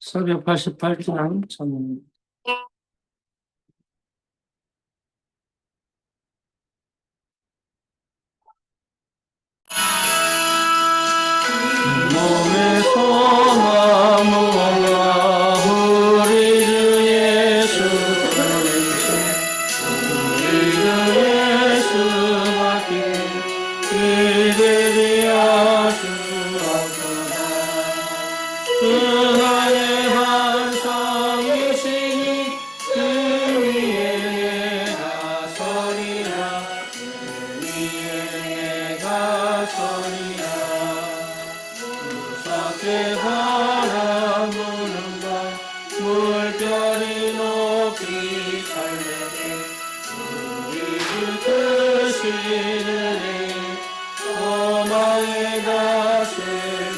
488장 전 몸에서 나무와 우리 주 예수 밖에 기대리야 주옵소서. 그날의 반성이시니 그 위에 가서리라. 그 위에 가서리라. 무섭게 바람 부는 것 물결이 높이 설레게 우리 주 크시느니 소망의 닷을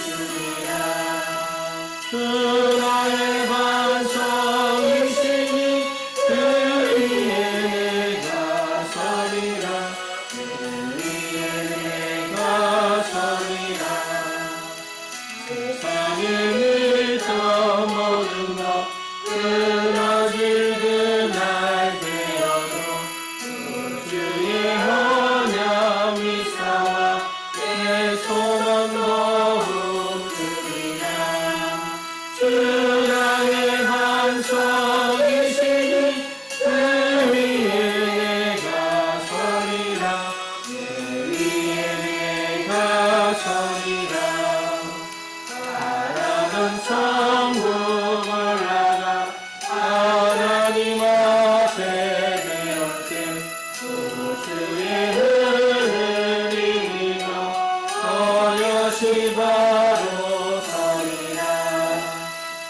주리라. 그날의 반성이시니 그 위에 가서리라. 그 위에 가서리라. 세상에 미쳐 모든 것 끊어질 그날 되어도 주의 언약 미사와 내 소망 더욱 크리라. 주랑의 반석이시니 그 위에 가서리라. 그 위에 가서리라. 천국 올라가 하나님 앞에 배웠게 주의 흐르리며 어여시 바로 서리라.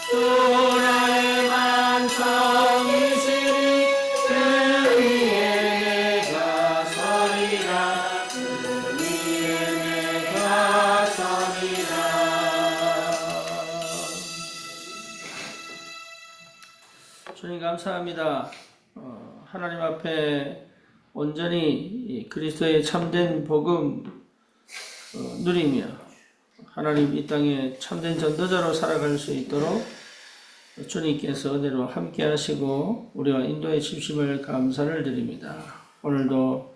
주나의 만성이시니 그 위에 가서리라. 그 위에 가서리라. 주님 감사합니다. 하나님 앞에 온전히 그리스도의 참된 복음 누리며 하나님 이 땅에 참된 전도자로 살아갈 수 있도록 주님께서 은혜로 함께 하시고 우리와 인도해 주심을 감사를 드립니다. 오늘도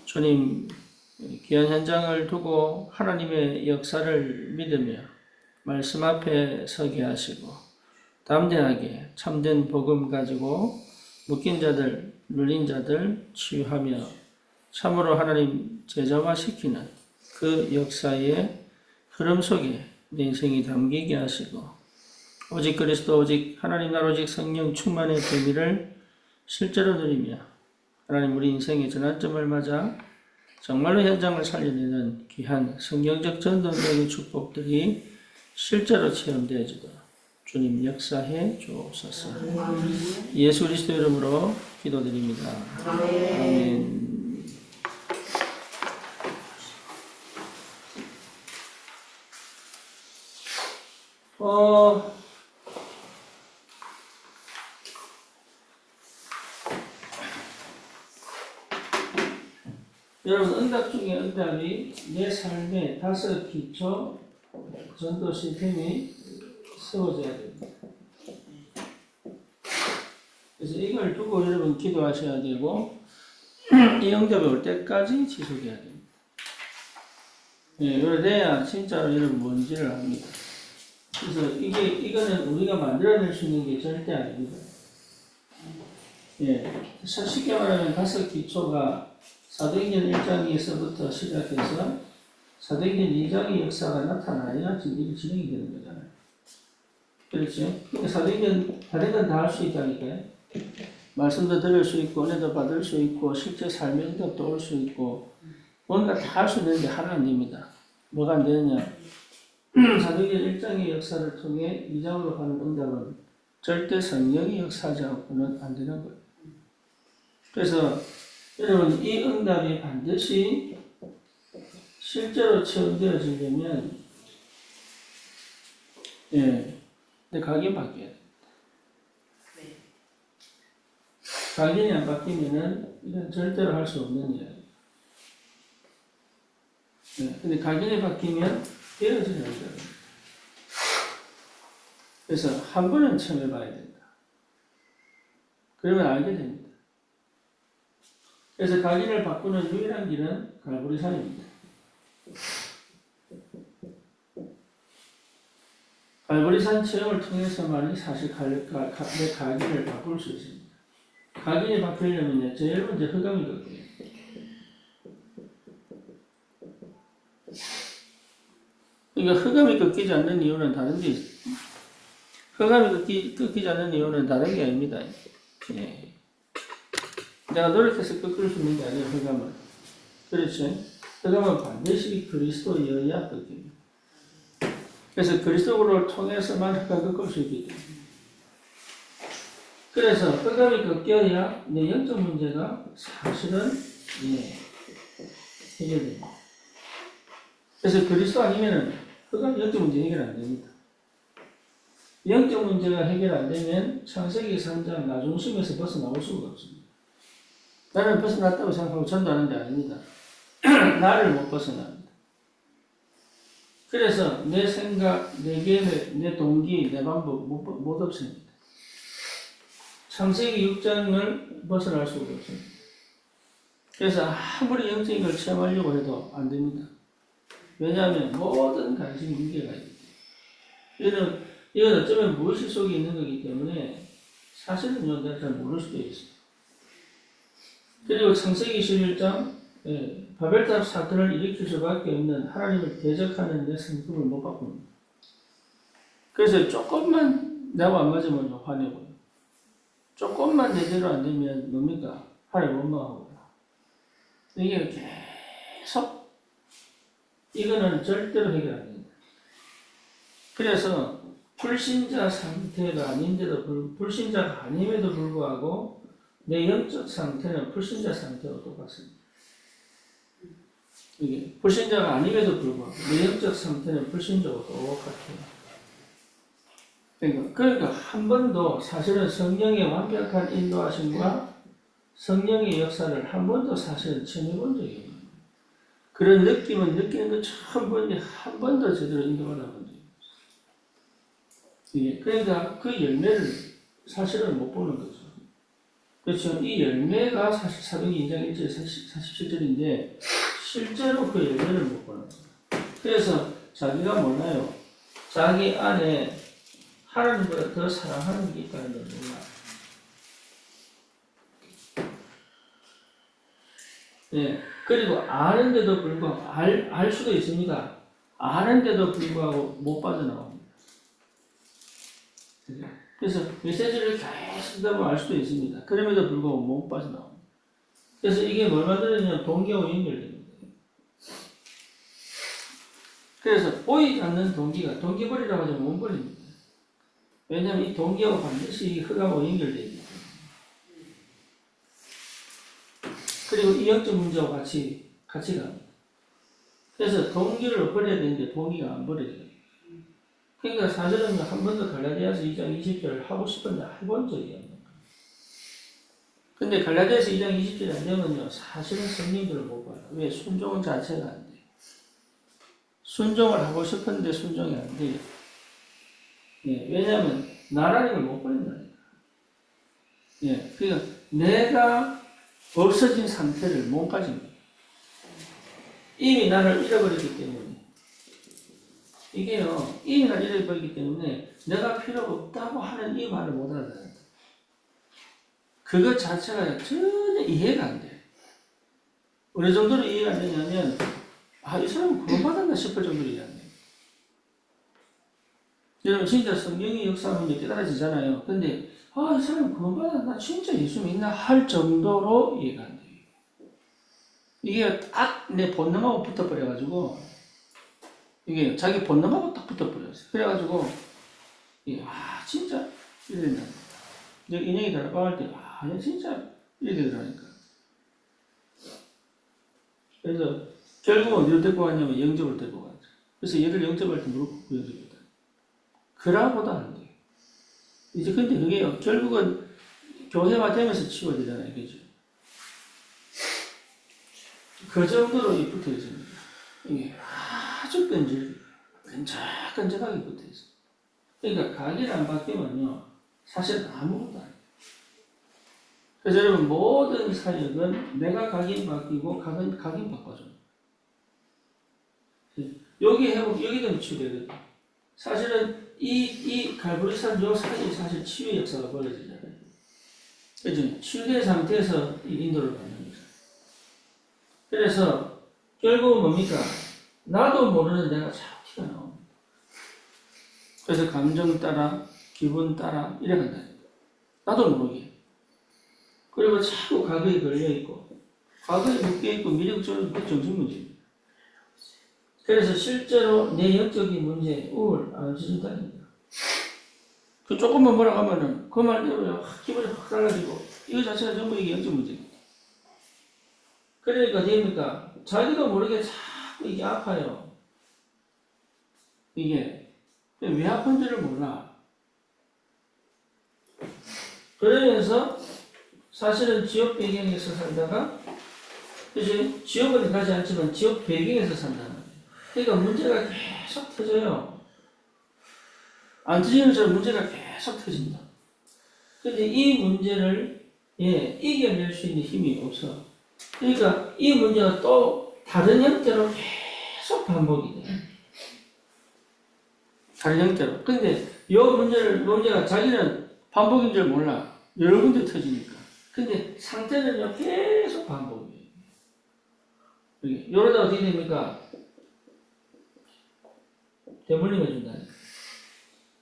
주님 귀한 현장을 두고 하나님의 역사를 믿으며 말씀 앞에 서게 하시고 담대하게 참된 복음 가지고 묶인 자들, 눌린 자들 치유하며 참으로 하나님 제자화시키는 그 역사의 흐름 속에 내 인생이 담기게 하시고 오직 그리스도, 오직 하나님 나라, 오직 성령 충만의 비밀을 실제로 누리며 하나님 우리 인생의 전환점을 맞아 정말로 현장을 살려내는 귀한 성경적 전도적인 축복들이 실제로 체험되어지도록 주님 역사해 주옵소서. 예수 그리스도 이름으로 기도드립니다. 아멘. 여러분 응답 중에 응답이 내 삶의 5 기초 전도 시스템이 세워져야 됩니다. 그래서 이걸 두고 여러분 기도하셔야 되고 이 응답이 올 때까지 지속해야 됩니다. 예, 그래야 진짜로 여러분 뭔지를 압니다. 그래서 이거는 우리가 만들어낼 수 있는 게 절대 아닙니다. 예, 쉽게 말하면 5 기초가 사도행전 1장에서부터 시작해서 사도행전 2장의 역사가 나타나야 지금 이게 진행이 되는 거잖아요. 그렇죠? 그러니까 사도행전 다른 건 다 할 수 있다니까요. 말씀도 들을 수 있고 은혜도 받을 수 있고 실제 삶의 응답도 올 수 있고 뭔가 다 할 수 있는데 하나 안 됩니다. 뭐가 안 되느냐? 사도행전 1장의 역사를 통해 2장으로 가는 응답은 절대 성령이 역사하지 않고는 안 되는 거예요. 그래서 여러분 이 응답이 반드시 실제로 체험되어지려면 내 각이 바뀌어야 됩니다. 각인이 안 바뀌면은 이건 절대로 할 수 없는 일이에요. 근데 각인이 바뀌면 되어져야 돼요. 그래서 한 번은 체험해 봐야 된다. 그러면 알게 됩니다. 그래서 각인을 바꾸는 유일한 길은 갈보리산입니다. 갈보리산 체험을 통해서만이 사실 내 각인을 바꿀 수 있습니다. 각인이 바뀌려면 제일 먼저 흑암이 꺾여요. 그러니까 흑암이 꺾이지 않는 이유는 다른 게 있어요. 흑암이 꺾이지 않는 이유는 다른 게 아닙니다. 예. 내가 노력해서 꺾을 수 있는 게 아니에요, 흑암은. 그렇지? 흑암은 반드시 그리스도여야 꺾입니다. 그래서 그리스도를 통해서만 흑암을 꺾을 수 있기 때문에. 그래서 흑암이 꺾여야 내 영적 문제가 사실은 해결됩니다. 그래서 그리스도 아니면은 흑암 영적 문제 해결 안 됩니다. 영적 문제가 해결 안 되면 창세기 3장 나중심에서 벗어나올 수가 없습니다. 나는 벗어났다고 생각하고 전도하는 게 아닙니다. 나를 못 벗어납니다. 그래서 내 생각, 내 계획, 내 동기, 내 방법 못 없습니다. 창세기 6장을 벗어날 수가 없습니다. 그래서 아무리 영적인 걸 체험하려고 해도 안 됩니다. 왜냐하면 모든 관심이 무게가 있기 때문에. 이건 어쩌면 무의식 속에 있는 거기 때문에 사실은요, 내가 잘 모를 수도 있어요. 그리고 창세기 11장 바벨탑 사건을 일으킬 수밖에 없는 하나님을 대적하는 내 성품을 못 바꿉니다. 그래서 조금만 나하고 안 맞으면 화내고요. 조금만 제대로 안 되면 뭡니까? 하나님 원망하고요. 이게 계속 이거는 절대로 해결 안 됩니다. 그래서 불신자 상태가 아닌데도 불신자가 아님에도 불구하고 내 영적 상태는 불신자 상태와 똑같습니다. 이게 불신자가 아님에도 불구하고 내 영적 상태는 불신자와 똑같아요. 그러니까 한 번도 사실은 성령의 완벽한 인도하심과 성령의 역사를 한 번도 사실은 체험해 본 적이 없어요. 그런 느낌은 느끼는 것 처음 보는데 한 번도 제대로 인도받아 본 적이 없어요. 그러니까 그 열매를 사실은 못 보는 거죠. 그렇죠. 이 열매가 사실 사도행전 2장 1절 47절인데 실제로 그 열매를 못 보는 거예요. 그래서 자기가 몰라요. 자기 안에 하나님보다 더 사랑하는 게 있다는 걸 몰라요. 예. 그리고 아는데도 불구하고 알 수도 있습니다. 아는데도 불구하고 못 빠져나옵니다. 그래서 메시지를 계속 듣다 보면 알 수도 있습니다. 그럼에도 불구하고 못 빠져나옵니다. 그래서 이게 뭘 만들었냐면 동기하고 연결됩니다. 그래서 보이지 않는 동기버리라고 하면 못 버립니다. 왜냐하면 이 동기하고 반드시 흑암하고 연결되어 있기 때문에. 그리고 이 영적 문제와 같이 갑니다. 그래서 동기를 버려야 되는데 동기가 안 버려져요. 그러니까 사실은 한 번도 갈라디아서 2장 20절을 하고 싶은데 해본 적이 없는 거예요. 근데 갈라디아서 2장 20절이 안 되면요, 사실은 성령들을 못 봐요. 왜? 순종 자체가 안 돼요. 순종을 하고 싶은데 순종이 안 돼요. 예, 왜냐하면 나라는 걸 못 버린다니까. 예, 그러니까 내가 없어진 상태를 못 가집니다. 이미 나를 잃어버렸기 때문에. 이게요, 이미 나를 잃어버렸기 때문에 내가 필요가 없다고 하는 이 말을 못 알아듣는다. 그것 자체가 전혀 이해가 안 돼요. 어느 정도로 이해가 안 되냐면, 이 사람은 구원받았나 싶을 정도로 이해 안 돼요. 여러분, 진짜 성령의 역사하면 깨달아지잖아요. 근데, 이 사람은 구원받았나? 진짜 예수 믿나? 할 정도로 이해가 안 돼요. 이게 딱 내 본능하고 붙어버려가지고, 이게 자기 본능하고 딱 붙어버렸어요. 그래가지고, 이게, 진짜, 이랬나. 인형이 달아갈 때, 진짜, 이렇게 되더라니까. 그래서, 결국은 어디로 데리고 갔냐면 영접을 데리고 갔죠. 그래서 얘를 영접할 때 무릎 꿇고 영접했다. 그라보다 안 돼요. 이제 근데 그게요, 결국은 교회화 되면서 치워지잖아요. 그죠? 그 정도로 붙어 있습니다. 이게 아주 끈적하게 붙어 있어요. 그러니까 가게를 안 바뀌면요, 사실 아무것도 아니에요. 그래서 여러분, 모든 사역은 내가 각인 바뀌고 각인 바꿔줘요. 여기 해보면 여기도 치유되거든요. 사실은 이 갈보리산 요 사이에 사실 치유의 역사가 벌어지잖아요. 그죠? 치유된 상태에서 이 인도를 받는 거죠. 그래서 결국은 뭡니까? 나도 모르는 내가 자꾸 티가 나옵니다. 그래서 감정 따라, 기분 따라 이래 간다니까. 나도 모르게. 그리고 자꾸 과거에 걸려있고, 과거에 묶여있고, 미래가 정신 문제입니다. 그래서 실제로 내 영적인 문제, 우울 안 없어진다니까. 그 조금만 뭐라고 하면은, 그 말대로 기분이 확 달라지고, 이거 자체가 전부 이게 영적 문제입니다. 그러니까 됩니까? 자기도 모르게 자꾸 이게 아파요. 이게. 왜 아픈지를 몰라. 그러면서 사실은 지역 배경에서 살다가, 그치? 지역은 가지 않지만 지역 배경에서 산다는 거예요. 그러니까 문제가 계속 터져요. 안 터지는 것처럼 문제가 계속 터진다. 근데 이 문제를, 이겨낼 수 있는 힘이 없어. 그러니까 이 문제가 또 다른 형태로 계속 반복이 돼. 다른 형태로. 근데 이 문제가 자기는 반복인 줄 몰라. 여러 군데 터지니까. 근데 상태는요, 계속 반복이에요. 이러다 어떻게 됩니까? 대물림해 준다니까.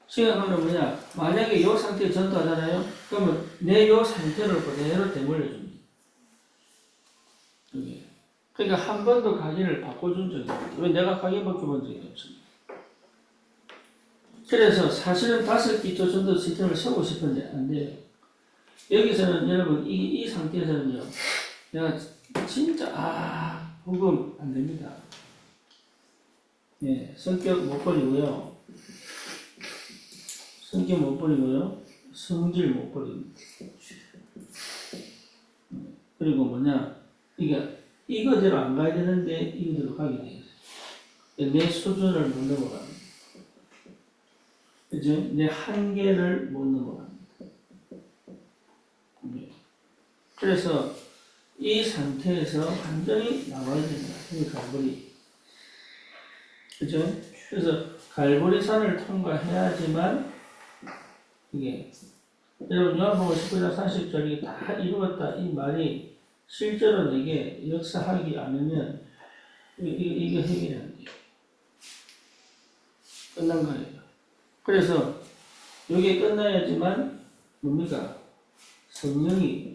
생각하면 뭐냐? 만약에 이 상태에 전도하잖아요? 그러면 내 이 상태를 그대로 대물려 줍니다. 그러니까 한 번도 가기를 바꿔준 적이 없어요. 왜 내가 가기 바꿔본 적이 없습니다. 그래서 사실은 5기초 전도 시스템을 세우고 싶은데 안 돼요. 여기서는 여러분, 이 상태에서는요, 내가 진짜, 복음 안 됩니다. 성격 못 버리고요. 성격 못 버리고요. 성질 못 버립니다. 그리고 뭐냐, 이거대로 안 가야 되는데, 이거대로 가게 돼요. 내 수준을 못 넘어갑니다. 그죠? 내 한계를 못 넘어갑니다. 그래서 이 상태에서 완전히 나와야 된다. 이 갈보리. 그죠? 그래서 갈보리산을 통과해야지만 이게 여러분 요한복음 19장 30절 이게 다 이루었다 이 말이 실제로 내게 역사하지 않으면 이게 해결이 안 돼요. 끝난 거예요. 그래서 이게 끝나야지만 뭡니까? 성령이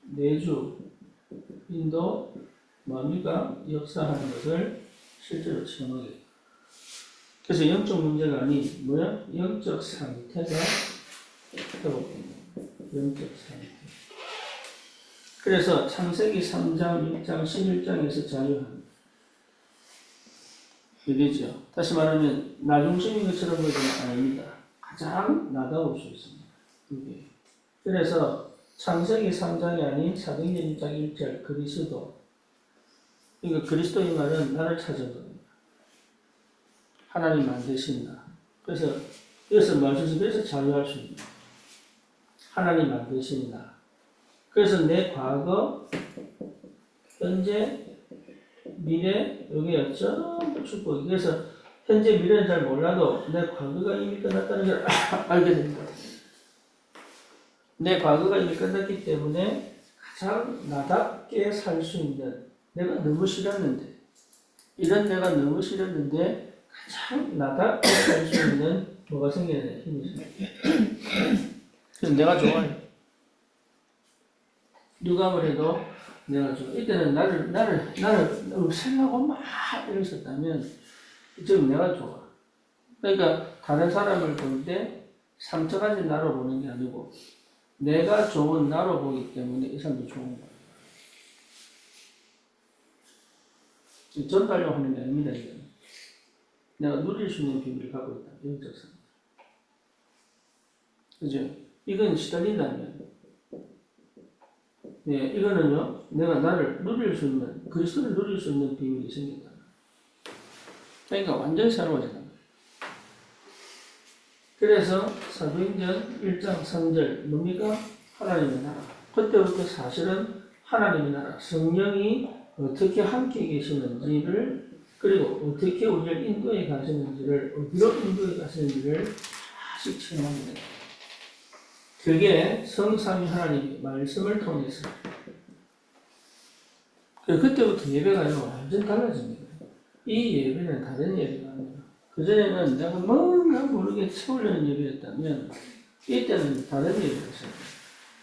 내주 인도 뭡니까? 역사하는 것을 실제로 체험하게. 그래서 영적 문제가 아닌 뭐야? 영적 상태가 회복됩니다. 영적 상태. 그래서 창세기 3장, 6장, 11장에서 자유합니다. 되죠? 다시 말하면 나중심인 것처럼 보이지는 아닙니다. 가장 나다울 수 있습니다. 이게. 그래서 창세기 3장이 아닌 사도행전 1장 1절 그리스도. 그러니까 그리스도의 말은 나를 찾은 겁니다. 하나님 만드신 나. 그래서 여기서 말씀에서 그래서 자유할 수 있는 하나님 만드신 나. 그래서 내 과거, 현재, 미래, 여기에 전부 축복이. 그래서 현재 미래는 잘 몰라도 내 과거가 이미 끝났다는 걸 알게 됩니다. 내 과거가 이미 끝났기 때문에 가장 나답게 살 수 있는, 내가 너무 싫었는데, 이런 내가 너무 싫었는데 가장 나답게 살 수 있는 뭐가 생겨야 돼? 힘이 생겨요. 그래서 내가 좋아요. 누가 뭐래도 내가 좋아. 이때는 나를 없애려고 막 이랬었다면 지금 내가 좋아. 그러니까 다른 사람을 볼 때 상처가진 나로 보는 게 아니고 내가 좋은 나로 보기 때문에 이 사람도 좋은 거야. 전달려고 하는 게 아닙니다. 이거는. 내가 누릴 수 있는 비밀을 갖고 있다. 영적 상태. 그죠? 이건 시달린다면 이거는요, 내가 나를 누릴 수 있는, 그리스도를 누릴 수 있는 비밀이 생긴다. 그러니까 완전히 새로워지는 거예요. 그래서 사도행전 1장 3절 뭡니까? 하나님의 나라. 그때부터 사실은 하나님의 나라, 성령이 어떻게 함께 계시는지를 그리고 어떻게 우리를 인도해 가시는지를 어디로 인도해 가시는지를 다시 체험하게 됩니다. 그게 성삼위 하나님의 말씀을 통해서 그때부터 예배가요 완전 달라집니다. 이 예배는 다른 예배가 아니라 그전에는 내가 뭔가 모르게 채우려는 예배였다면 이때는 다른 예배였어요.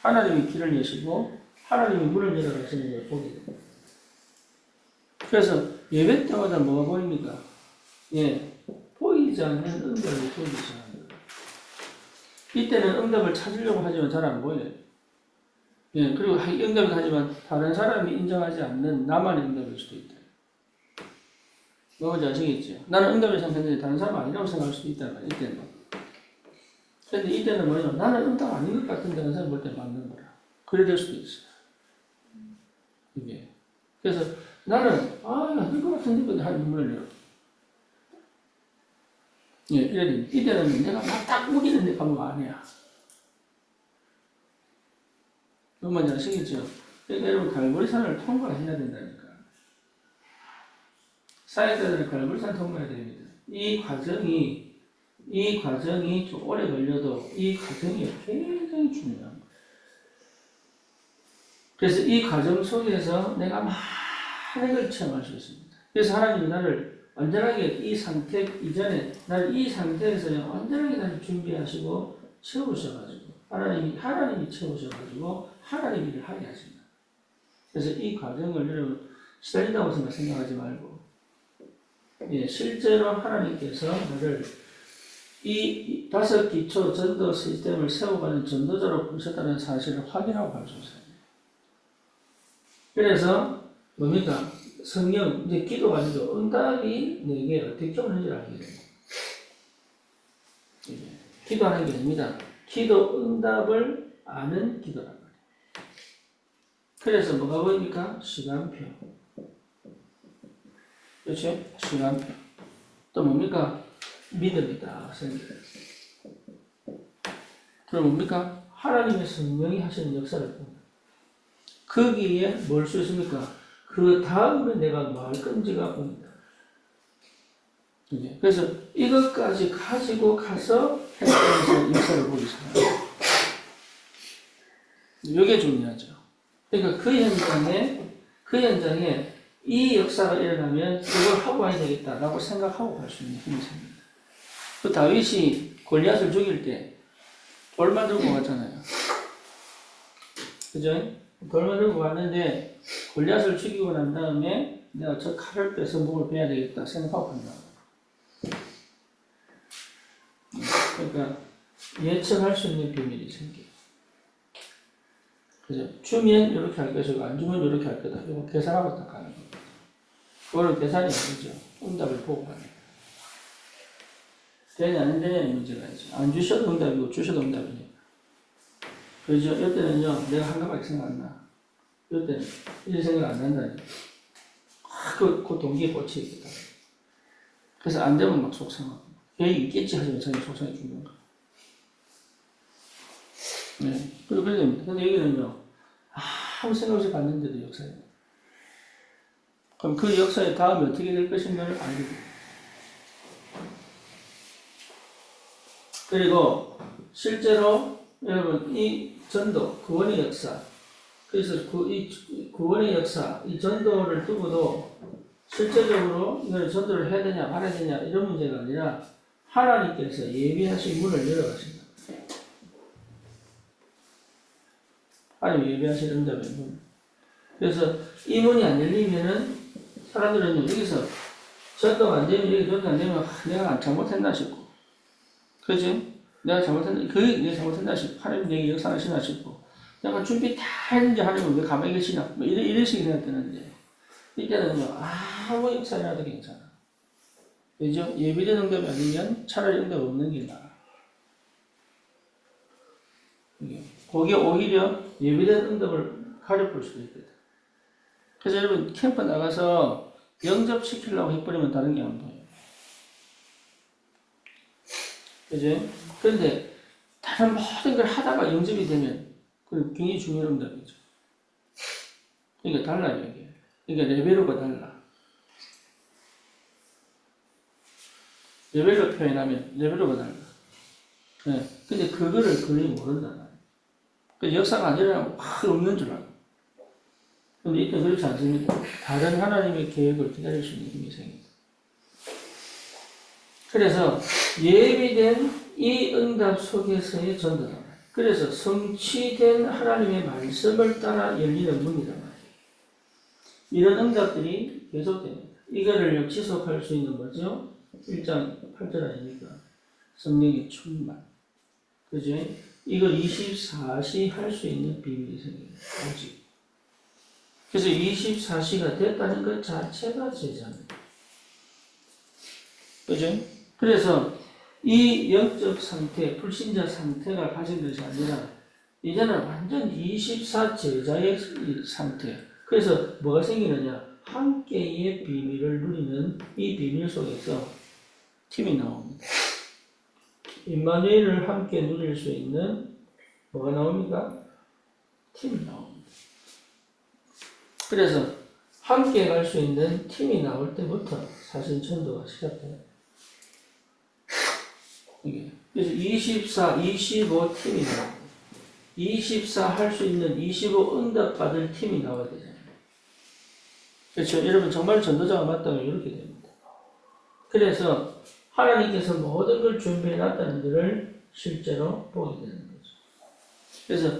하나님이 길을 여시고 하나님이 문을 열어가시는 걸 보게 됩니다. 그래서 예배 때마다 뭐가 보입니까? 예, 보이지 않는 응답이 보이기 시작합니다. 이때는 응답을 찾으려고 하지만 잘 안 보여요. 예, 그리고 응답을 하지만 다른 사람이 인정하지 않는 나만의 응답일 수도 있다. 뭔지 아시겠죠? 나는 응답을 생각했는데 다른 사람은 아니라고 생각할 수도 있다는 거예요, 이때는. 근데 이때는 뭐냐? 나는 응답 아닌 것 같은데 다른 사람 볼 때 맞는 거라. 그래 될 수도 있어요. 이게. 그래서 나는, 될 것 같은데, 근데 하나님 문을 열어. 예, 이래야 됩니다. 이때는 내가 막 딱 우기는데 가면 아니야. 뭔지 아시겠죠? 그러니까 여러분, 갈보리산을 통과해야 된다니까. 사역자들은 갈보리산 통과해야 됩니다. 이 과정이 좀 오래 걸려도 이 과정이 굉장히 중요한 거예요. 그래서 이 과정 속에서 내가 많은 걸 체험할 수 있습니다. 그래서 하나님이 나를 완전하게 이 상태 이전에 나를 이 상태에서 완전하게 나를 준비하시고 채우셔가지고 하나님이 채우셔가지고 하나님 일을 하게 하십니다. 그래서 이 과정을 여러분 시달린다고 생각하지 말고 실제로 하나님께서 나를 이 5기초 전도 시스템을 세워가는 전도자로 부르셨다는 사실을 확인하고 갈 수 있어요. 그래서 뭡니까? 성령, 이제 기도가 아니고 응답이 내게 어떻게 오는지를 알게 됩니다. 기도하는 게 아닙니다. 기도 응답을 아는 기도란 말이에요. 그래서 뭐가 보입니까? 시간표. 그렇죠? 시간표. 또 뭡니까? 믿음이다. 그럼 뭡니까? 하나님의 성령이 하시는 역사를 봅니다. 거기에 뭘 수 있습니까? 그 다음에 내가 뭐 할 건지가 보인다. 그래서 이것까지 가지고 가서 하나님의 역사를 보기 시작합니다. 이게 중요하죠. 그러니까 그 현장에 이 역사가 일어나면 이걸 하고 와야 되겠다라고 생각하고 갈 수 있는 힘이 생깁니다. 그 다윗이 골리앗을 죽일 때 돌만 들고 갔잖아요. 그죠? 돌만 들고 갔는데 골리앗을 죽이고 난 다음에 내가 저 칼을 빼서 목을 베야 되겠다 생각하고 간다. 그러니까 예측할 수 있는 비밀이 생겨요. 그죠? 주면 이렇게 할 것이고 안 주면 이렇게 할 거다. 이거 계산하고 딱 가는 거예요. 그거는 계산이 아니죠. 응답을 보고 가는 거예요. 되냐 안 되냐의 문제가 있죠. 안 주셔도 응답이고 주셔도 응답이니까. 그렇죠? 이때는요 내가 한가밖에 생각 안 나. 이때는 이런 생각 안 난다니까. 그 동기에 꽂혀 있겠다. 그래서 안 되면 막 속상하고 여기 있겠지 하지만 자기 속상해 죽는 거야. 네. 그래 됩니다. 근데 여기는요 아무 생각 없이 봤는데도 역사예요. 그럼 그 역사의 다음에 어떻게 될 것인가를 알게 됩니다. 그리고 실제로 여러분 이 전도, 구원의 역사, 그래서 이 구원의 역사, 이 전도를 두고도 실제적으로 이걸 전도를 해야 되냐 말아야 되냐 이런 문제가 아니라 하나님께서 예비하신 문을 열어가신다. 하나님 예비하신 응답의 문. 그래서 이 문이 안 열리면은 사람들은 여기서 전도가 안 되면 여기 전도 안 되면 내가 잘못했나 싶고, 그렇지? 내가 잘못했나, 내가 잘못했나 싶고, 하나님 내게 역사하시나 싶고, 내가 준비 다 했는데 하나님은 왜 가만히 계시나? 뭐 이런 식이 생각되는데, 이때는요, 아무 역사라도 괜찮아. 그죠? 예비된 응답이 아니면 차라리 응답 없는 게 나아. 거기에 오히려 예비된 응답을 가려볼 수도 있거든. 그래서 여러분, 캠프 나가서 영접시키려고 해버리면 다른 게 안 보여요. 그죠? 그런데 다른 모든 걸 하다가 영접이 되면 그건 굉장히 중요한 응답이죠. 그러니까 달라요, 이게. 그러니까 레벨로가 달라. 레벨로 표현하면 레벨로가 달라. 네. 근데 그거를 거의 모른단 말이에요. 그 역사가 안 일어나면 확 없는 줄 알고. 근데 이때 그렇지 않습니다. 다른 하나님의 계획을 기다릴 수 있는 힘이 생깁니다. 그래서 예비된 이 응답 속에서의 전도다. 그래서 성취된 하나님의 말씀을 따라 열리는 문이다 말이에요. 이런 응답들이 계속됩니다. 이거를 지속할 수 있는 거죠. 1장 8절 아닙니까? 성령의 충만. 그죠? 이걸 24시 할 수 있는 비밀이 생깁니다. 오직. 그래서 24시가 됐다는 것 자체가 제자입니다. 그죠? 그래서 이 영적 상태, 불신자 상태가 가진 것이 아니라 이제는 완전 24 제자의 상태. 그래서 뭐가 생기느냐? 함께의 비밀을 누리는 이 비밀 속에서 팀이 나옵니다. 임마누엘을 함께 누릴 수 있는 뭐가 나옵니까? 팀이 나옵니다. 그래서 함께 갈 수 있는 팀이 나올 때부터 사실 전도가 시작돼요. 그래서 24, 25 팀이 나옵니다. 24 할 수 있는 25 응답받을 팀이 나와야 되잖아요. 그렇죠. 여러분 정말 전도자가 맞다면 이렇게 됩니다. 그래서 하나님께서 모든 걸 준비해 놨다는 것을 실제로 보게 되는 거죠. 그래서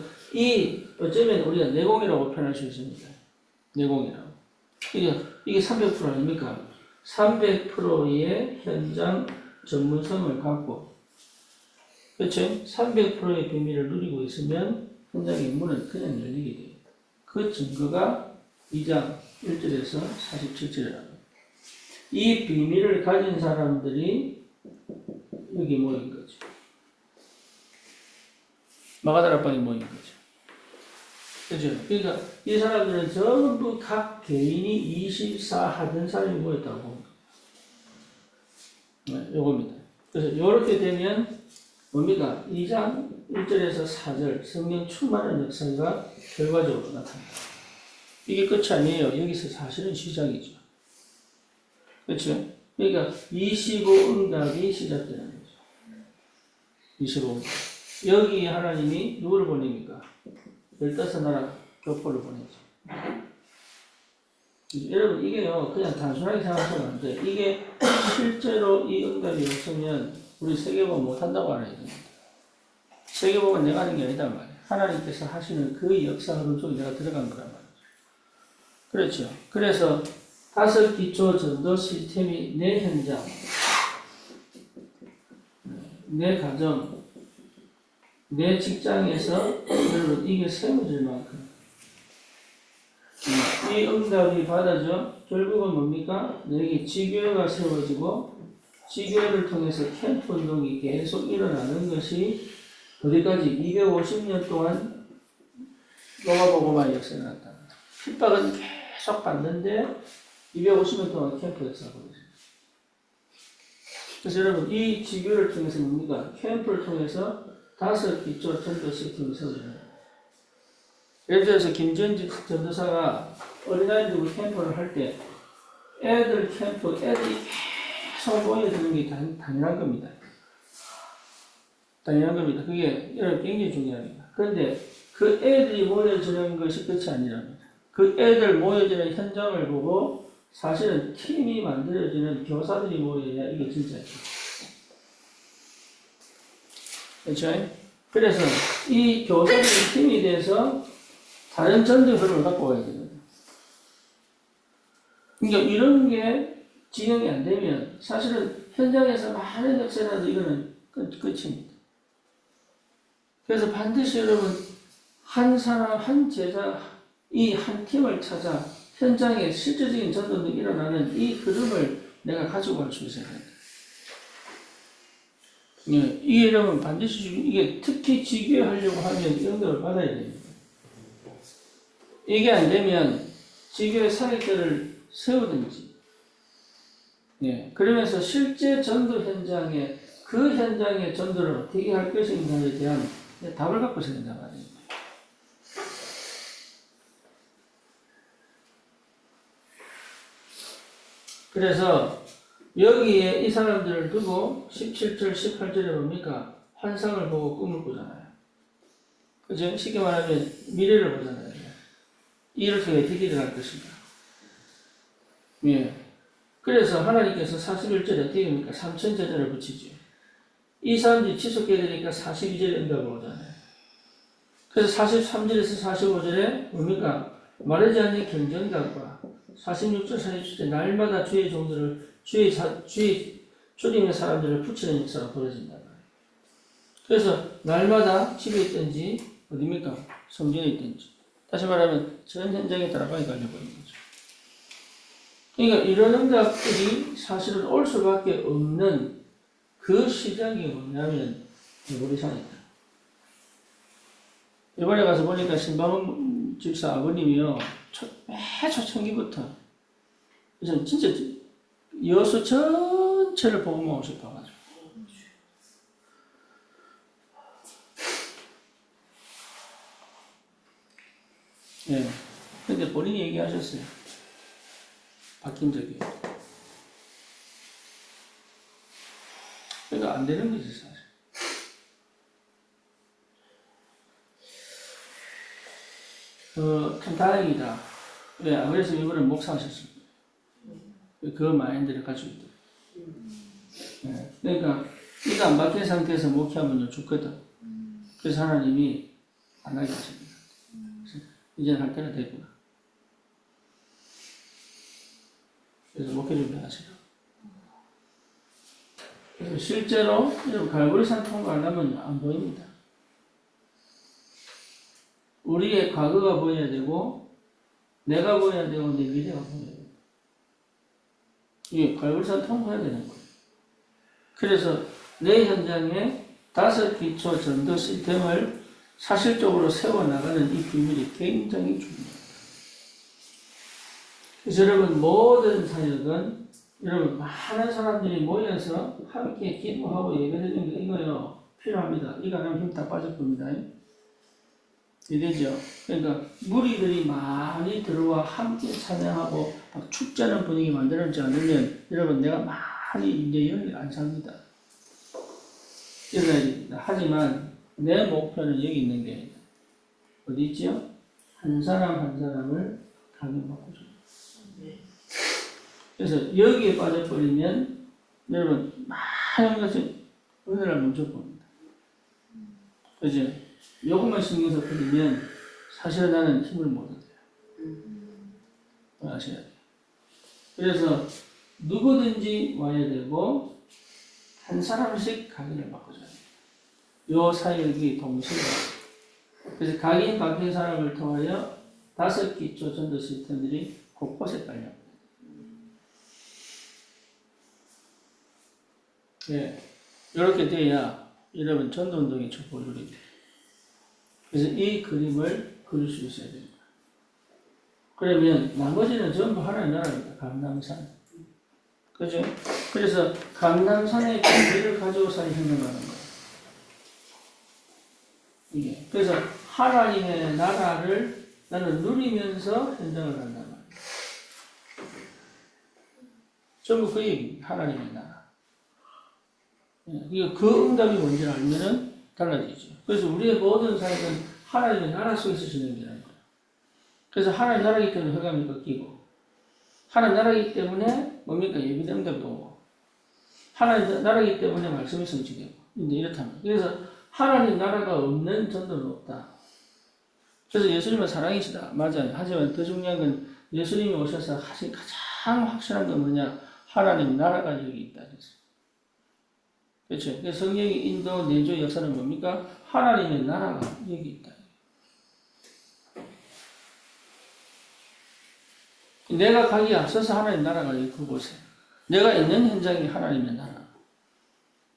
어쩌면 우리가 내공이라고 표현할 수 있습니다. 내공이라고. 이게 300% 아닙니까? 300%의 현장 전문성을 갖고, 그렇죠? 300%의 비밀을 누리고 있으면 현장의 문은 그냥 열리게 돼요. 그 증거가 2장 1절에서 47절이라고. 이 비밀을 가진 사람들이 여기 모인 거죠. 마가다락방에 모인 거죠. 그죠? 그러니까 이 사람들은 전부 각 개인이 24 하던 사람이 모였다고 봅니다. 네, 요겁니다. 그래서 이렇게 되면 뭡니까? 2장 1절에서 4절 성령 충만한 역사가 결과적으로 나타납니다. 이게 끝이 아니에요. 여기서 사실은 시작이죠. 그렇죠? 그러니까 25 응답이 시작되는 거죠. 25 응답. 여기 하나님이 누구를 보냅니까? 15나라 교포를 보내죠. 여러분 이게요 그냥 단순하게 생각하면 안 돼. 이게 실제로 이 응답이 없으면 우리 세계복음 못한다고 알아야 됩니다. 세계복음은 내가 하는 게 아니단 말이에요. 하나님께서 하시는 그 역사 흐름 속에 내가 들어간 거란 말이죠. 그렇죠. 그래서 5 기초 전도 시스템이 내 현장, 내 가정, 내 직장에서 여러분 이게 세워질 만큼 이 응답이 받아져 결국은 뭡니까? 내게 지교회가 세워지고 지교회를 통해서 캠프 운동이 계속 일어나는 것이 어디까지 250년 동안 로마복음화의 역사에 나타납니다. 핍박은 계속 받는데 250년 동안 캠프 역사가 벌어집니다. 그래서 여러분 이 지교회를 통해서 뭡니까? 캠프를 통해서 5 기초 전도 시스템이 세워집니다. 예를 들어서 김전지 전도사가 어린아이들 캠프를 할 때 애들 캠프, 애들이 계속 모여드는 게 당연한 겁니다. 당연한 겁니다. 그게 여러분 굉장히 중요합니다. 그런데 그 애들이 모여지는 것이 끝이 아니랍니다. 그 애들 모여지는 현장을 보고 사실은 팀이 만들어지는 교사들이 모여야 이게 진짜죠. 그렇죠? 그래서 이 교사들이 팀이 돼서 다른 전도 흐름을 갖고 와야 됩니다. 그러니까 이런 게 진행이 안 되면 사실은 현장에서 많은 역사라도 이거는 끝입니다. 그래서 반드시 여러분 한 사람, 한 제자, 이 한 팀을 찾아 현장에 실질적인 전도도 일어나는 이 흐름을 내가 가지고 갈 수 있어야 됩니다. 예, 이게 여러분 반드시 이게 특히 지교회 하려고 하면 연결을 받아야 됩니다. 이게 안 되면 지교회 사역자를 세우든지, 예, 그러면서 실제 전도 현장에 그 현장의 전도를 어떻게 할 것인가에 대한 답을 갖고 있어야 된단 말이에요. 그래서 여기에 이 사람들을 두고 17절, 18절에 뭡니까? 환상을 보고 꿈을 꾸잖아요. 그죠? 쉽게 말하면 미래를 보잖아요. 이 일을 통해 어떻게 일어날 것인가. 예. 그래서 하나님께서 41절에 어떻게 합니까? 삼천제자를 붙이죠. 이 사람들이 지속해야 되니까 42절에 응답을 오잖아요. 그래서 43절에서 45절에 뭡니까? 마르지 않는 경전각과 46절, 47절 날마다 주의 종들을 주의 주님의 사람들을 붙이는 역사가 벌어진다. 그래서 날마다 집에 있든지 어디입니까? 성전에 있든지 다시 말하면 전 현장에 따라가게 갈려버린 거죠. 그러니까 이런 응답들이 사실은 올 수밖에 없는 그 시작이 뭐냐면 레보레이션이다. 이번에 가서 보니까 신방원 집사 아버님이요 매 초창기부터 그래서 진짜 여수 전체를 보고만 오셨다가지고 예. 근데 본인이 얘기하셨어요. 바뀐 적이. 그러니까 안 되는 거지, 사실. 참 다행이다. 왜? 그래서 이번에 목사하셨어요. 그 마인드를 가지고 있다. 예. 그러니까, 이거 안 바뀐 상태에서 목회하면 죽거든. 그래서 하나님이 안 하게 하십니다. 이제는 할 때가 됐구나. 그래서 목회 준비하세요. 그래서 실제로 여러분 갈보리산 통과하려면 안 보입니다. 우리의 과거가 보여야 되고 내가 보여야 되고 내 미래가 보여야 돼요. 이게 갈보리산 통과해야 되는 거예요. 그래서 내 현장에 5기초 전도 시스템을 사실적으로 세워나가는 이 비밀이 굉장히 중요합니다. 그래서 여러분 모든 사역은 여러분 많은 사람들이 모여서 함께 기도하고 예배드리는 게 이거요 필요합니다. 이거 안 하면 힘 다 빠질 겁니다. 이되죠. 그러니까 무리들이 많이 들어와 함께 찬양하고 막 축제하는 분위기 만들어지 않으면 여러분 내가 많이 이제 열이 안 삽니다. 일어나야 됩니다. 하지만 내 목표는 여기 있는 게 어디 있죠? 한 사람 한 사람을 감염받고 줍니다. 그래서 여기에 빠져버리면 여러분 많은 것이 은혜를 멈춰 봅니다. 그죠? 요것만 신경 써서 버리면 사실은 나는 힘을 못 얻어요. 아셔야 돼요. 그래서 누구든지 와야 되고 한 사람씩 각인을 바꿔줘야 돼요. 요 사역이 동시에 그래서 각인 바뀐 사람을 통하여 5기초 전도 시스템들이 곳곳에 깔려. 예, 이렇게 돼야 여러분 전도운동의 촛불이 돼요. 그래서 이 그림을 그릴 수 있어야 됩니다. 그러면 나머지는 전부 하나의 나라입니다. 감남산. 그죠? 그래서 감남산의 경계를 가지고 현명하는 거예요. 이게. 그래서 하나님의 나라를 나는 누리면서 현장을 한단 말이에요. 전부 그 얘기입니다. 하나님의 나라. 그 응답이 뭔지를 알면은 달라지죠. 그래서 우리의 모든 사역은 하나님의 나라 속에서 진행되는 거예요. 그래서 하나님의 나라이기 때문에 흑암이 꺾이고, 하나님의 나라이기 때문에 뭡니까? 예비대 응답도 오고, 하나님의 나라이기 때문에 말씀이 성취되고, 이제 이렇답니다. 그래서 하나님 나라가 없는 전도는 없다. 그래서 예수님은 사랑이시다. 맞아요. 하지만 더 중요한 건 예수님이 오셔서 하신 가장 확실한 건 뭐냐? 하나님 나라가 여기 있다. 그렇죠. 성령의 인도 내주 역사는 뭡니까? 하나님의 나라가 여기 있다. 내가 가기 앞서서 하나님의 나라가 여기 그곳에. 내가 있는 현장이 하나님의 나라.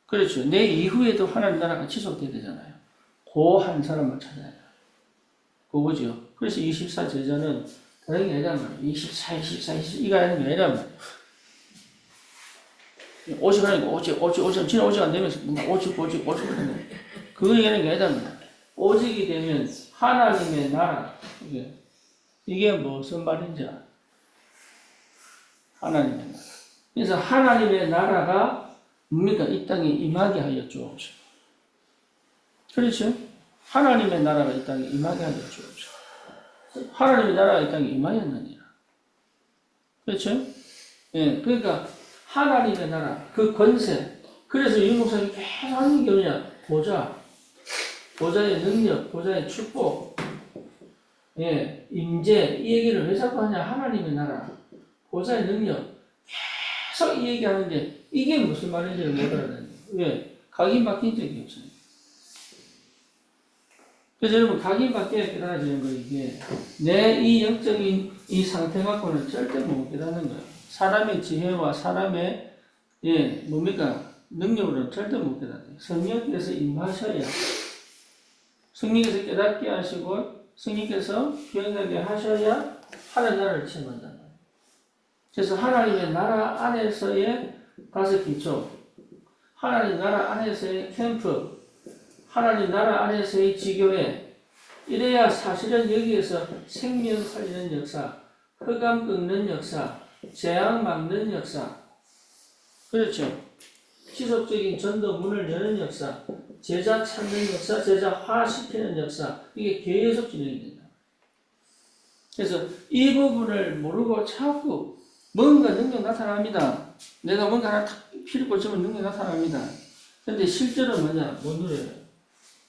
그렇죠. 내 이후에도 하나님의 나라가 지속돼야 되잖아요. 그 한 사람을 찾아야 돼요. 그거죠. 그래서 24 제자는 다른 게 아니란 말이에요. 24, 24, 24 이거 하는 게 아니란 말이에요. 오직 하니까 오직 진짜 오직 안 되면서 오직 하는 그거 얘기하는 게 아니라 오직이 되면 하나님의 나라 이게 무슨 말인지 알아? 하나님의 나라. 그래서 하나님의 나라가 뭡니까? 이 땅에 임하게 하여 주옵소서. 그렇죠? 하나님의 나라가 이 땅에 임하게 하여 주옵소서. 하나님의 나라가 이 땅에 임하였느니라. 그렇죠? 예, 그러니까 하나님의 나라, 그 권세. 그래서 유목사님이 계속 하는 게 뭐냐? 보좌의 능력, 보좌의 축복, 예, 임재, 이 얘기를 왜 자꾸 하냐? 하나님의 나라, 보좌의 능력. 계속 이 얘기하는데, 이게 무슨 말인지를 못 알아듣는 거예요. 왜? 각인바뀐 적이 없어요. 그래서 여러분, 각인바뀌어야 깨달아지는 거예요, 이게. 내 이 영적인 이 상태 갖고는 절대 못 깨닫는 거예요. 사람의 지혜와 사람의, 예, 뭡니까? 능력으로는 절대 못 깨닫아요. 성령께서 임하셔야, 성령께서 깨닫게 하시고, 성령께서 기억나게 하셔야 하나님 나라를 체험한단 말이에요. 그래서 하나님의 나라 안에서의 다섯 기초, 하나님 나라 안에서의 캠프, 하나님 나라 안에서의 지교회, 이래야 사실은 여기에서 생명 살리는 역사, 흑암 꺾는 역사, 재앙 막는 역사, 그렇죠? 지속적인 전도 문을 여는 역사, 제자 찾는 역사, 제자 화시키는 역사, 이게 계속 진행이 된다. 그래서 이 부분을 모르고 자꾸 뭔가 능력 나타납니다. 내가 뭔가 하나 탁 피를 꽂으면 능력 나타납니다. 근데 실제로 뭐냐? 못 누려요.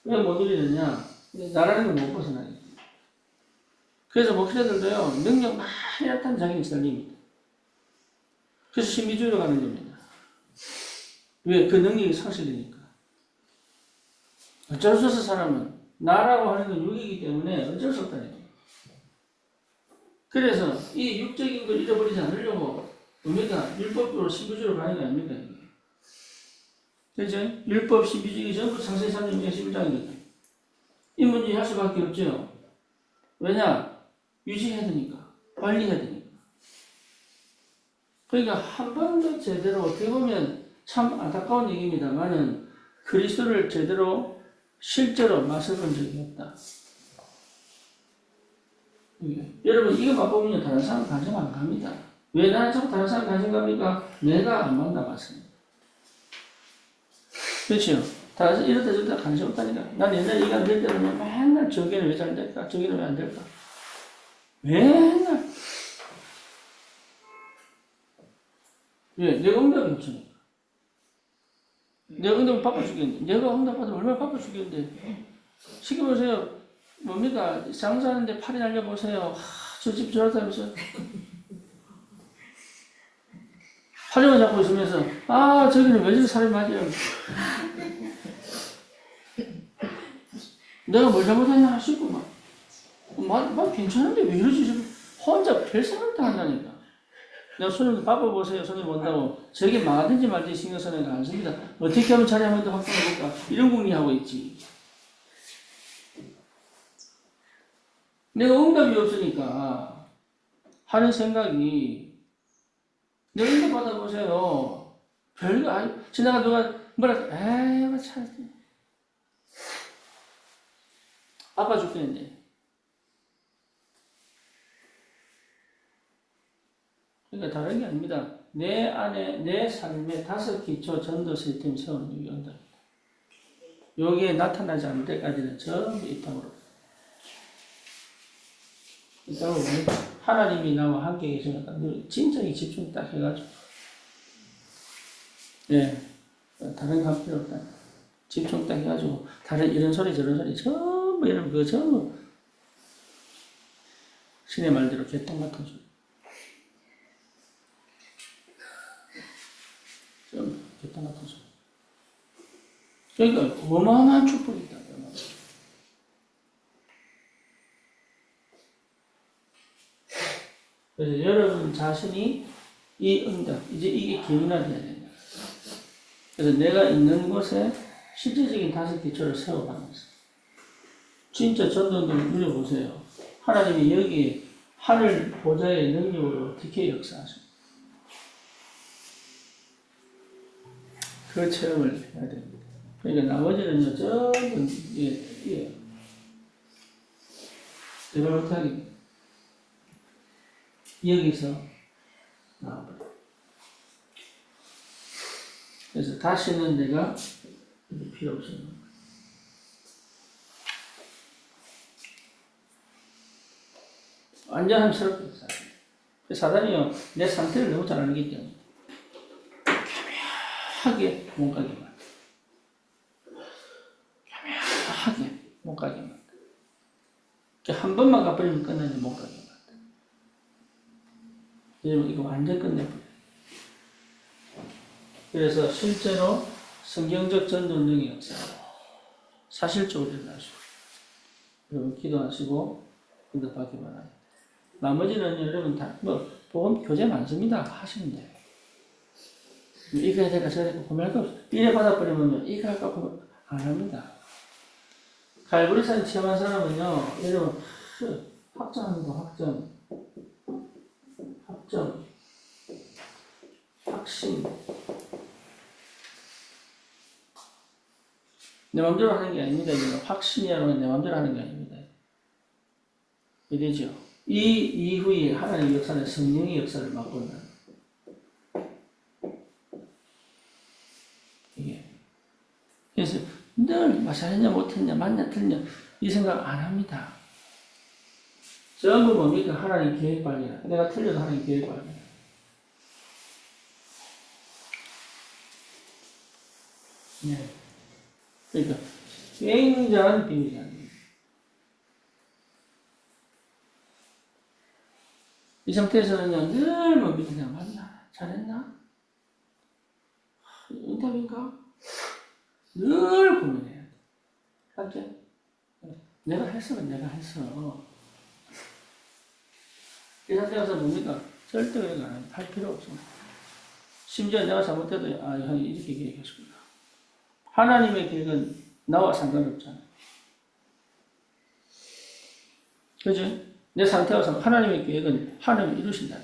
왜 못 누리느냐? 나라는 걸 못 벗어나요. 그래서 목사들도요, 능력 많이 나타난 자기는 살립니다. 그래서 신비주의로 가는 겁니다. 왜? 그 능력이 상실되니까. 어쩔 수 없어, 사람은. 나라고 하는 건 육이기 때문에 어쩔 수 없다니까. 그래서 이 육적인 걸 잃어버리지 않으려고 뭡니까? 율법으로 신비주의로 가는 게 아닙니까? 그죠? 율법, 신비주의 전부 창세기 3장 11장이거든. 이 문제 할 수밖에 없죠. 왜냐? 유지해야 되니까. 관리해야 되니까. 그러니까 한 번도 제대로 어떻게 보면 참 안타까운 얘기입니다만은 그리스도를 제대로 실제로 맛을 본 적이 없다. 여러분 이거 맛보면 다른 사람 관심 안 갑니다. 왜 나는 자꾸 다른 사람 관심 갑니까? 내가 안 만나봤습니다. 그렇죠? 다른 사람 이렇다 저렇다 관심 없다니까. 난 옛날에 이거 안 될 때는 맨날 저기는 왜 잘 될까? 저기는 왜 안 될까? 맨날 왜? 내가 응답이 없으니까. 내가 응답을 바빠 죽겠는데 내가 응답받으면 얼마나 바빠 죽겠는데 시켜보세요. 뭡니까? 장사하는데 팔이 날려보세요. 저 집 저렇다면서. 팔이만 잡고 있으면서, 저기는 왜 저리 사람이 맞아요? 내가 뭘 잘못했나 싶고, 막 괜찮은데 왜 이러지? 혼자 별 생각을 다 한다니까. 내가 손님 바빠보세요. 손님 온다고. 저게 망하든지 말든지 신경 쓰는 거 아닙니다. 어떻게 하면 자리 한 번 더 확보해볼까? 이런 궁리하고 있지. 내가 응답이 없으니까 하는 생각이 내가 응답 받아보세요. 별거 아니 지나가 누가 뭐라 에이 참 아파 죽겠는데. 그러니까 다른 게 아닙니다. 내 안에 내 삶의 다섯 기초 전도 시스템 세우는 게 응답입니다. 여기에 나타나지 않을 때까지는 전부 이 땅으로. 그러니까 하나님이 나와 함께 계시니까 진짜 이 집중 딱 해가지고 다른 거 필요 없다. 집중 딱 해가지고 다른 이런 소리 저런 소리 전부 여러분 그거 전부 신의 말대로 개똥 같은 소리 전부 개똥 같은 소리. 그러니까 어마어마한 축복이 있다. 그래서 여러분 자신이 이 응답, 이제 이게 기능화되어야 된다. 그래서 내가 있는 곳에 실질적인 다섯 기초를 세워가면서 진짜 전도를 누려보세요. 하나님이 여기 하늘 보좌의 능력으로 어떻게 역사하십니까? 그 체험을 해야 됩니다. 그러니까 나머지는요, 전부, 제발 못하게 여기서 나와버려. 그래서 다시는 내가 필요 없어요. 완전 함스럽게 사단이요, 내 상태를 너무 잘 알기 때문에 교묘하게 못 가게 만들어. 교묘하게 못 가게 만들어. 한 번만 가버리면 끝나지 못 가게 만들어. 여러분, 이거 완전 끝내버려요. 그래서 실제로 성경적 전도운동의 역사가 사실적으로 일어날 수 있어요. 여러분, 기도하시고 응답받기 바랍니다. 나머지는 여러분 다, 복음 교재 많습니다. 하시면 돼요. 이거 해야 될까, 저거 해야 될까, 고민할 거 없어요. 이래 받아버리면, 이거 할까, 고민 안 합니다. 갈보리산 체험한 사람은요, 여러분, 확정합니다, 확정, 확신. 내 맘대로 하는 게 아닙니다. 이거는 확신이라는 건 내 맘대로 하는 게 아닙니다. 이래죠. 이 이후에 하나님의 역사는 성령의 역사를 맛보는 이게. 그래서 늘 잘했냐 못했냐 맞냐 틀냐 이 생각 안 합니다. 전부 뭡니까? 하나님 계획 발견. 내가 틀려도 하나님 계획 발견. 네. 그러니까 굉장한 비밀이 아닙니다. 이 상태에서는요, 늘 뭡니까? 그냥 맞나? 잘했나? 응답인가? 늘 고민해야 돼. 맞죠? 내가 했어. 이 상태에서 뭡니까? 절대 그런 거 할 필요 없습니다. 심지어 내가 잘못해도, 형이 이렇게 계획했습니다. 하나님의 계획은 나와 상관없잖아요. 그죠? 내 상태와 하나님의 계획은 하나님이 이루신다.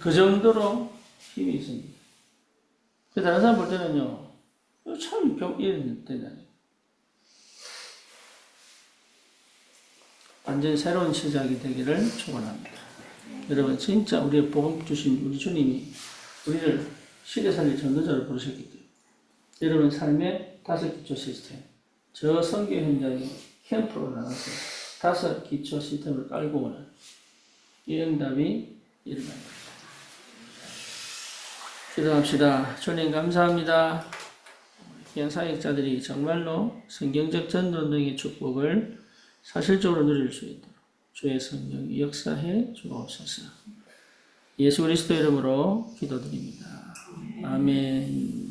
그 정도로 힘이 있습니다. 다른 사람 볼 때는요, 참 이런 된다니. 완전 새로운 시작이 되기를 축원합니다. 여러분, 진짜 우리의 복음 주신 우리 주님이 우리를 시대 살릴 전도자로 부르셨기 때문에 여러분 삶의 5기초 시스템, 저 선교 현장에 캠프로 나가서 5기초 시스템을 깔고 오는 이 응답이 일어납니다. 기도합시다. 주님 감사합니다. 귀한 사역자들이 정말로 성경적 전도운동의 축복을 사실적으로 누릴 수 있도록 주의 성령이 역사해 주옵소서. 예수 그리스도 이름으로 기도드립니다. 아멘.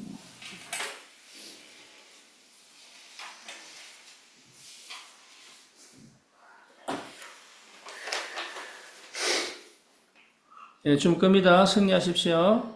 네, 좀 끕니다. 승리하십시오.